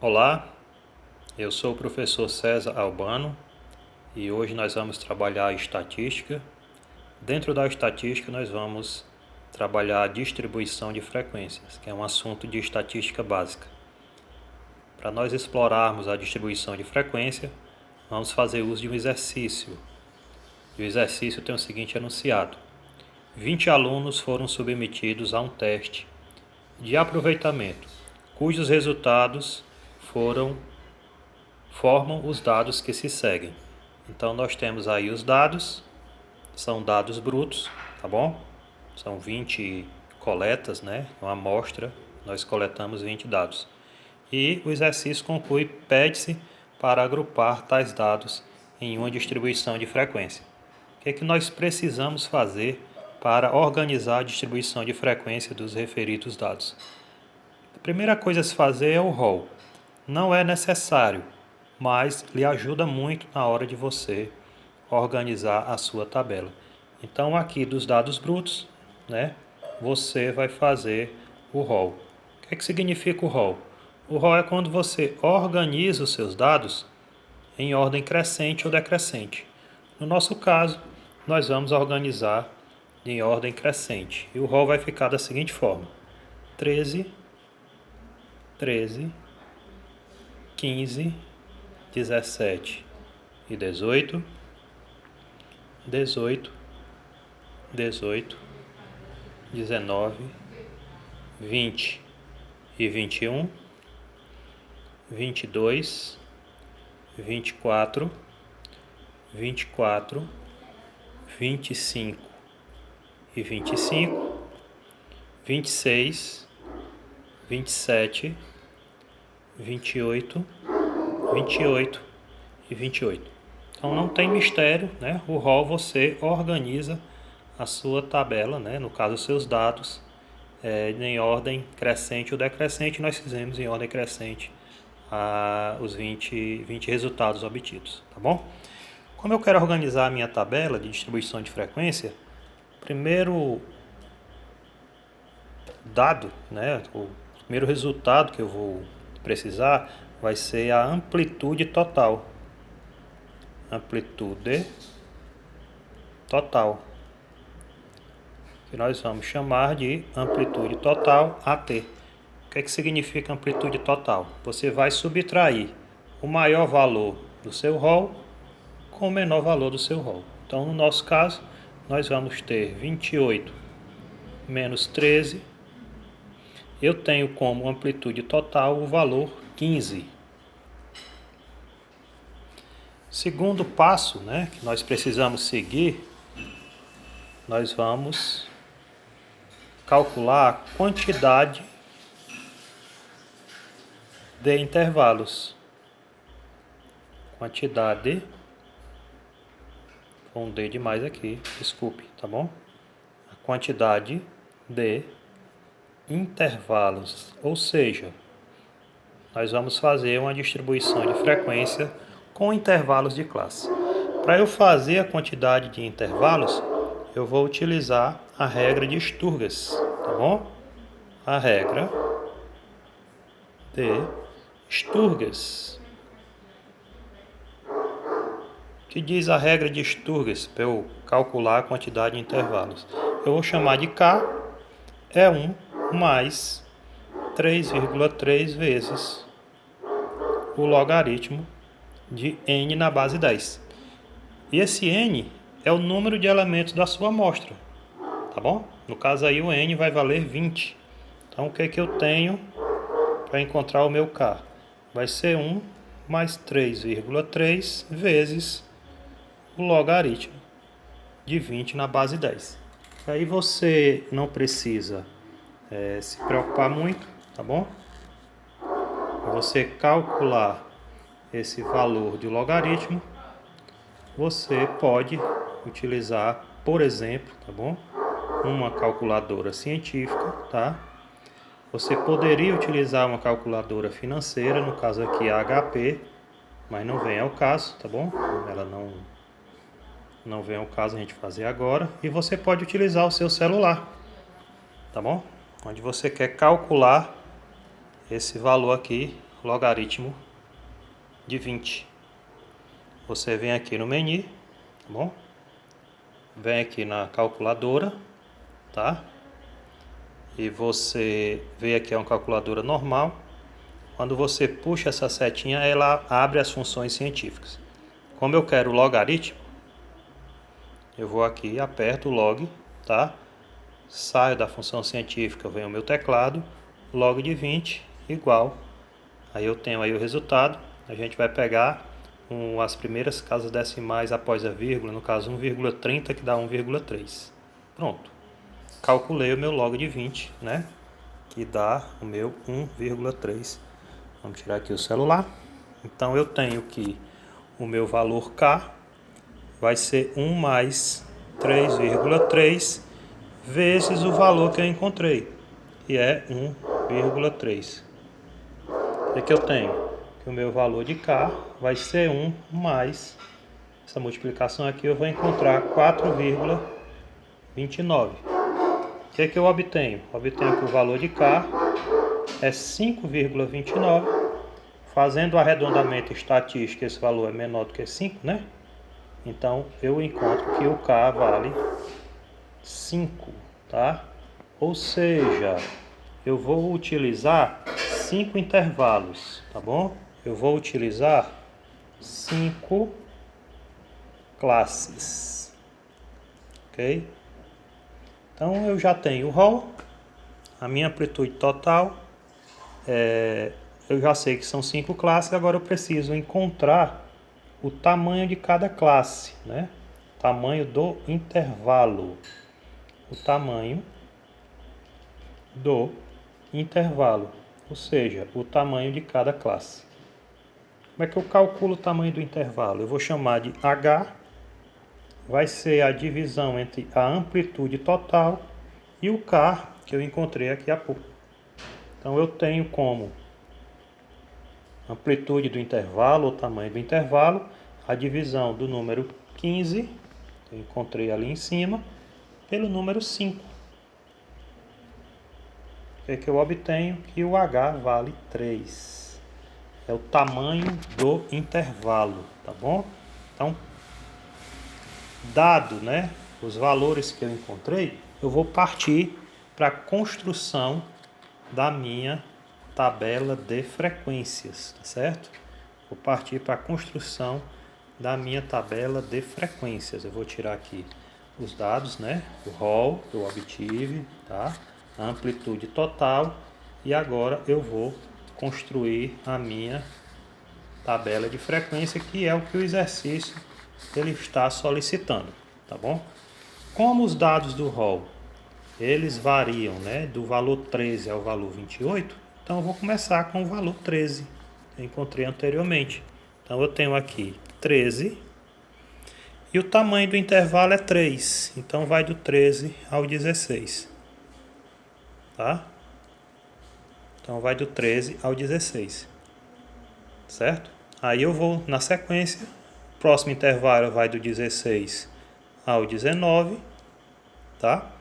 Olá, eu sou o professor César Albano e hoje nós vamos trabalhar a estatística. Dentro da estatística nós vamos trabalhar a distribuição de frequências, que é um assunto de estatística básica. Para nós explorarmos a distribuição de frequência, vamos fazer uso de um exercício. E o exercício tem o seguinte enunciado: 20 alunos foram submetidos a um teste de aproveitamento, cujos resultados formam os dados que se seguem. Então nós temos aí os dados, são dados brutos, tá bom? São 20 coletas, né? Uma amostra, nós coletamos 20 dados. E o exercício conclui, pede-se para agrupar tais dados em uma distribuição de frequência. O que é que nós precisamos fazer para organizar a distribuição de frequência dos referidos dados? A primeira coisa a se fazer é o rol. Não é necessário, mas lhe ajuda muito na hora de você organizar a sua tabela. Então aqui dos dados brutos, né, você vai fazer o rol. O que é que significa o rol? O rol é quando você organiza os seus dados em ordem crescente ou decrescente. No nosso caso, nós vamos organizar em ordem crescente. E o rol vai ficar da seguinte forma: 13, 13, 15, 17 e 18, 18, 18, 19, 20 e 21, 22, 24, 24, 25 e 25, 26, 27, 28, 28 e 28. Então não tem mistério, né? O rol você organiza a sua tabela, né? No caso os seus dados, em ordem crescente ou decrescente. Nós fizemos em ordem crescente os 20 resultados obtidos, tá bom? Como eu quero organizar a minha tabela de distribuição de frequência, primeiro dado, né? O primeiro resultado que eu vou precisar vai ser a amplitude total. Amplitude total, que nós vamos chamar de amplitude total AT. O que é que significa amplitude total? Você vai subtrair o maior valor do seu rol com o menor valor do seu rol. Então, no nosso caso, nós vamos ter 28 menos 13. Eu tenho como amplitude total o valor 15. Segundo passo, né, que nós precisamos seguir, nós vamos calcular a quantidade de intervalos. Quantidade, com um D demais aqui, desculpe, tá bom? A quantidade de intervalos, ou seja, nós vamos fazer uma distribuição de frequência com intervalos de classe. Para eu fazer a quantidade de intervalos, eu vou utilizar a regra de Sturges, tá bom? A regra de Sturges. O que diz a regra de Sturges para eu calcular a quantidade de intervalos? Eu vou chamar de K é 1 mais 3,3 vezes o logaritmo de n na base 10. E esse n é o número de elementos da sua amostra, tá bom? No caso aí o n vai valer 20. Então o que é que eu tenho para encontrar o meu k? Vai ser 1 mais 3,3 vezes o logaritmo de 20 na base 10. Aí você não precisa se preocupar muito, tá bom? Para você calcular esse valor de logaritmo, você pode utilizar, por exemplo, tá bom? Uma calculadora científica, tá? Você poderia utilizar uma calculadora financeira, no caso aqui a HP, mas não vem ao caso, tá bom? Ela não vem ao caso a gente fazer agora. E você pode utilizar o seu celular, tá bom? Onde você quer calcular esse valor aqui logaritmo de 20. Você vem aqui no menu, tá bom? Vem aqui na calculadora, tá? E você vê aqui, é uma calculadora normal. Quando você puxa essa setinha, ela abre as funções científicas. Como eu quero o logaritmo, eu vou aqui, aperto o log, tá? Saio da função científica, venho ao meu teclado, log de 20 igual. Aí eu tenho aí o resultado. A gente vai pegar as primeiras casas decimais após a vírgula, no caso 1,30, que dá 1,3. Pronto. Calculei o meu log de 20, né? Que dá o meu 1,3. Vamos tirar aqui o celular. Então eu tenho que o meu valor K vai ser 1 mais 3,3 vezes o valor que eu encontrei, que é 1,3. O que eu tenho? Que o meu valor de K vai ser 1 mais, essa multiplicação aqui eu vou encontrar 4,29. O que eu obtenho? Obtenho que o valor de K é 5,29. Fazendo o arredondamento estatístico, esse valor é menor do que 5, né? Então eu encontro que o K vale 5, tá? Ou seja, eu vou utilizar 5 intervalos, tá bom? Eu vou utilizar 5 classes, ok? Então eu já tenho o rol, a minha amplitude total, eu já sei que são 5 classes, agora eu preciso encontrar o tamanho de cada classe, né? Tamanho do intervalo. O tamanho do intervalo, ou seja, o tamanho de cada classe. Como é que eu calculo o tamanho do intervalo? Eu vou chamar de H, vai ser a divisão entre a amplitude total e o K, que eu encontrei aqui há pouco. Então eu tenho como amplitude do intervalo, o tamanho do intervalo, a divisão do número 15, que eu encontrei ali em cima, pelo número 5. O que eu obtenho? Que o H vale 3. É o tamanho do intervalo, tá bom? Então, dado, né, os valores que eu encontrei, eu vou partir para a construção da minha tabela de frequências, tá certo? Vou partir para a construção da minha tabela de frequências. Eu vou tirar aqui os dados, né? O rol que eu obtive, tá? A amplitude total, e agora eu vou construir a minha tabela de frequência, que é o que o exercício ele está solicitando, tá bom? Como os dados do rol eles variam, né, do valor 13 ao valor 28, então eu vou começar com o valor 13, que eu encontrei anteriormente. Então eu tenho aqui 13 e o tamanho do intervalo é 3, então vai do 13 ao 16, tá? Então vai do 13 ao 16, certo? Aí eu vou na sequência, o próximo intervalo vai do 16 ao 19, tá?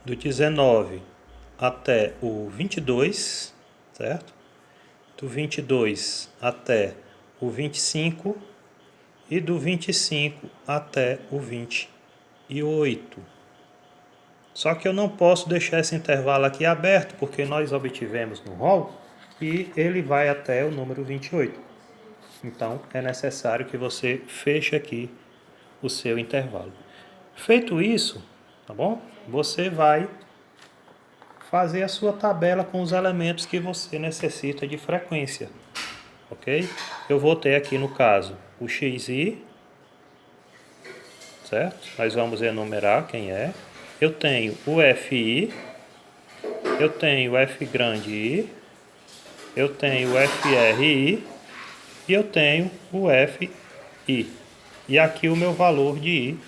Do 19 até o 22, certo? Do 22 até o 25 e do 25 até o 28. Só que eu não posso deixar esse intervalo aqui aberto, porque nós obtivemos no rol que ele vai até o número 28. Então é necessário que você feche aqui o seu intervalo. Feito isso, tá bom? Você vai fazer a sua tabela com os elementos que você necessita de frequência, ok? Eu vou ter aqui no caso o XI, certo? Nós vamos enumerar quem é. Eu tenho o FI, eu tenho o F grande I, eu tenho o FRI e eu tenho o FI. E aqui o meu valor de I,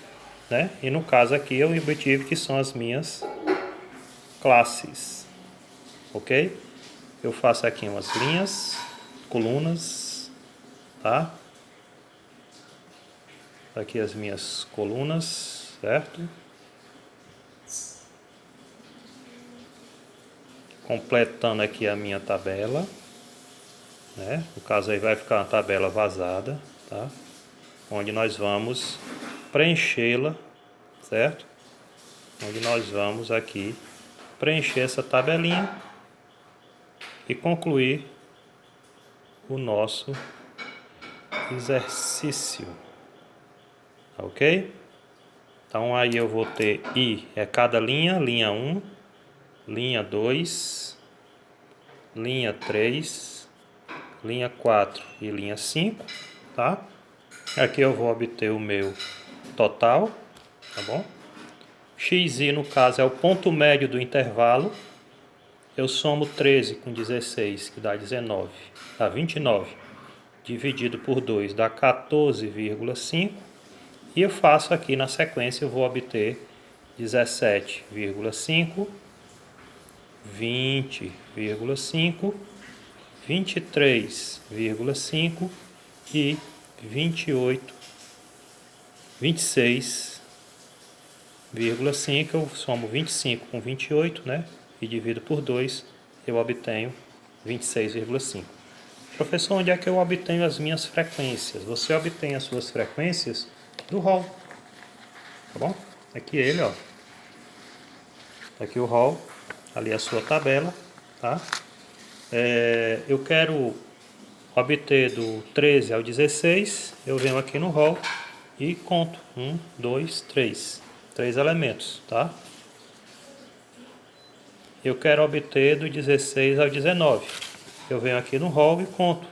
né? E no caso aqui eu obtive que são as minhas classes, ok? Eu faço aqui umas linhas, colunas, tá? Aqui as minhas colunas, certo? Completando aqui a minha tabela. né? No caso aí vai ficar uma tabela vazada, tá? Onde nós vamos preenchê-la, certo? Onde nós vamos aqui preencher essa tabelinha e concluir o nosso exercício, ok? Então aí eu vou ter I é cada linha, linha 1, linha 2, linha 3, linha 4 e linha 5, tá? Aqui eu vou obter o meu total, tá bom? XI no caso é o ponto médio do intervalo. Eu somo 13 com 16, que dá 19, dá 29, dividido por 2 dá 14,5. E eu faço aqui na sequência, eu vou obter 17,5, 20,5, 23,5 e 28, 26,5. Eu somo 25 com 28, né? E divido por 2, eu obtenho 26,5. Professor, onde é que eu obtenho as minhas frequências? Você obtém as suas frequências do rol, tá bom? Aqui ele, ó. Aqui o rol, ali a sua tabela, tá? Eu quero obter do 13 ao 16, eu venho aqui no rol e conto. 1, 2, 3. 3 elementos, tá? Eu quero obter do 16 ao 19. Eu venho aqui no rol e conto.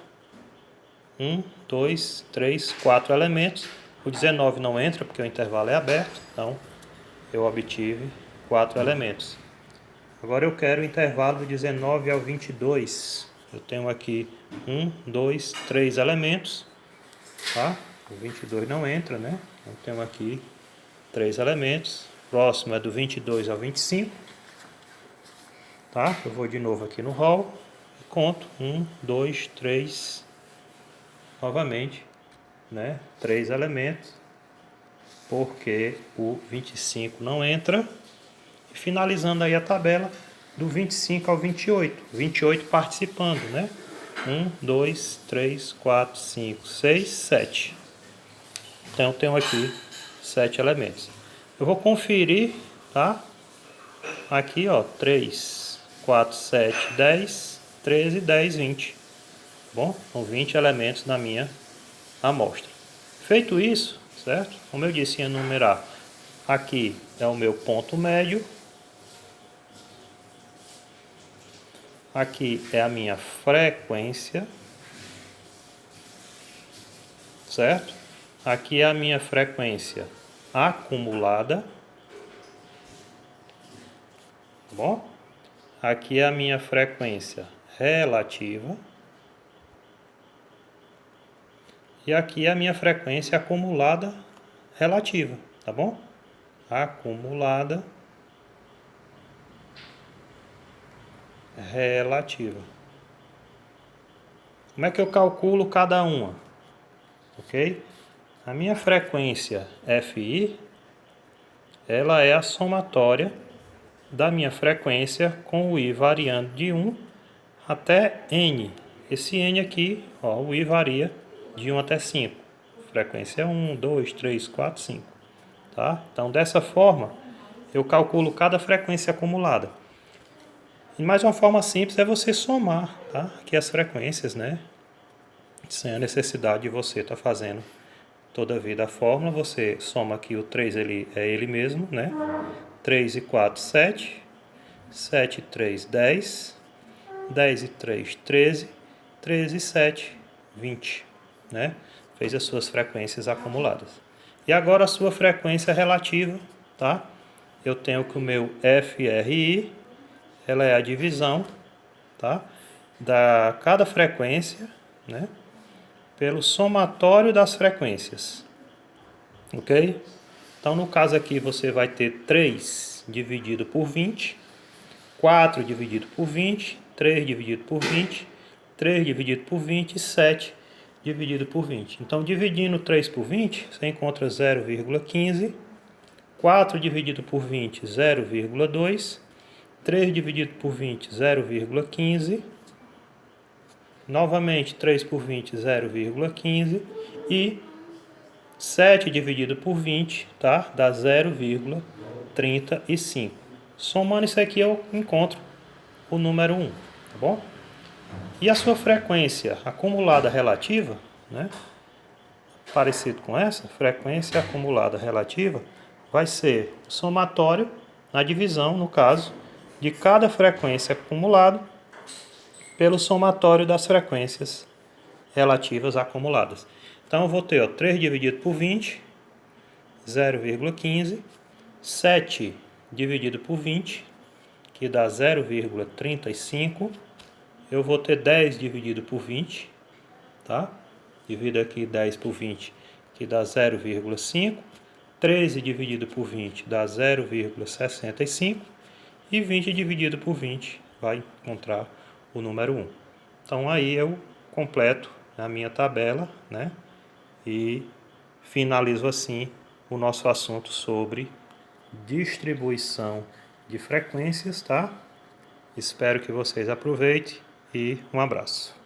1, 2, 3, 4 elementos. O 19 não entra porque o intervalo é aberto, então eu obtive 4 elementos. Agora eu quero o intervalo do 19 ao 22. Eu tenho aqui 1, 2, 3 elementos, tá? O 22 não entra, né? Eu tenho aqui 3 elementos. Próximo é do 22 ao 25, tá? Eu vou de novo aqui no rol e conto 1, 2, 3, novamente, né? 3 elementos, porque o 25 não entra. E finalizando aí a tabela do 25 ao 28. 28 participando, né? 1, 2, 3, 4, 5, 6, 7. Então eu tenho aqui 7 elementos. Eu vou conferir, tá? Aqui, ó, 3, 4, 7, 10, 13, 10, 20. Bom, são 20 elementos na minha amostra. Feito isso, certo? Como eu disse em enumerar, aqui é o meu ponto médio. Aqui é a minha frequência, certo? Aqui é a minha frequência acumulada, tá bom? Aqui é a minha frequência relativa. E aqui é a minha frequência acumulada relativa, tá bom? Acumulada relativa. Como é que eu calculo cada uma? Ok? A minha frequência FI, ela é a somatória da minha frequência com o I variando de 1 até N. Esse N aqui, ó, o I varia de 1 até 5. Frequência 1, 2, 3, 4, 5. Tá? Então, dessa forma, eu calculo cada frequência acumulada. E mais uma forma simples é você somar, tá? Aqui as frequências, né? Sem a necessidade de você estar fazendo toda a vida a fórmula. Você soma aqui o 3, ele é ele mesmo, né? 3 e 4, 7. 7 e 3, 10. 10 e 3, 13. 13 e 7, 20, né? Fez as suas frequências acumuladas. E agora a sua frequência relativa, tá? Eu tenho que o meu FRI, ela é a divisão, tá? Da cada frequência, né? Pelo somatório das frequências, ok? Então, no caso aqui, você vai ter 3 dividido por 20, 4 dividido por 20, 3 dividido por 20, 3 dividido por 20 e 7 dividido por 20. Então, dividindo 3 por 20, você encontra 0,15. 4 dividido por 20, 0,2. 3 dividido por 20, 0,15. novamente 3 por 20, 0,15. E 7 dividido por 20, tá? Dá 0,35. Somando isso aqui, eu encontro o número 1, tá bom? E a sua frequência acumulada relativa, né? Parecido com essa, frequência acumulada relativa vai ser o somatório na divisão, no caso, de cada frequência acumulada pelo somatório das frequências relativas acumuladas. Então eu vou ter, ó, 3 dividido por 20, 0,15, 7 dividido por 20, que dá 0,35. Eu vou ter 10 dividido por 20, tá? Divido aqui 10 por 20, que dá 0,5. 13 dividido por 20 dá 0,65. E 20 dividido por 20 vai encontrar o número 1. Então aí eu completo a minha tabela, né? E finalizo assim o nosso assunto sobre distribuição de frequências, tá? Espero que vocês aproveitem e um abraço.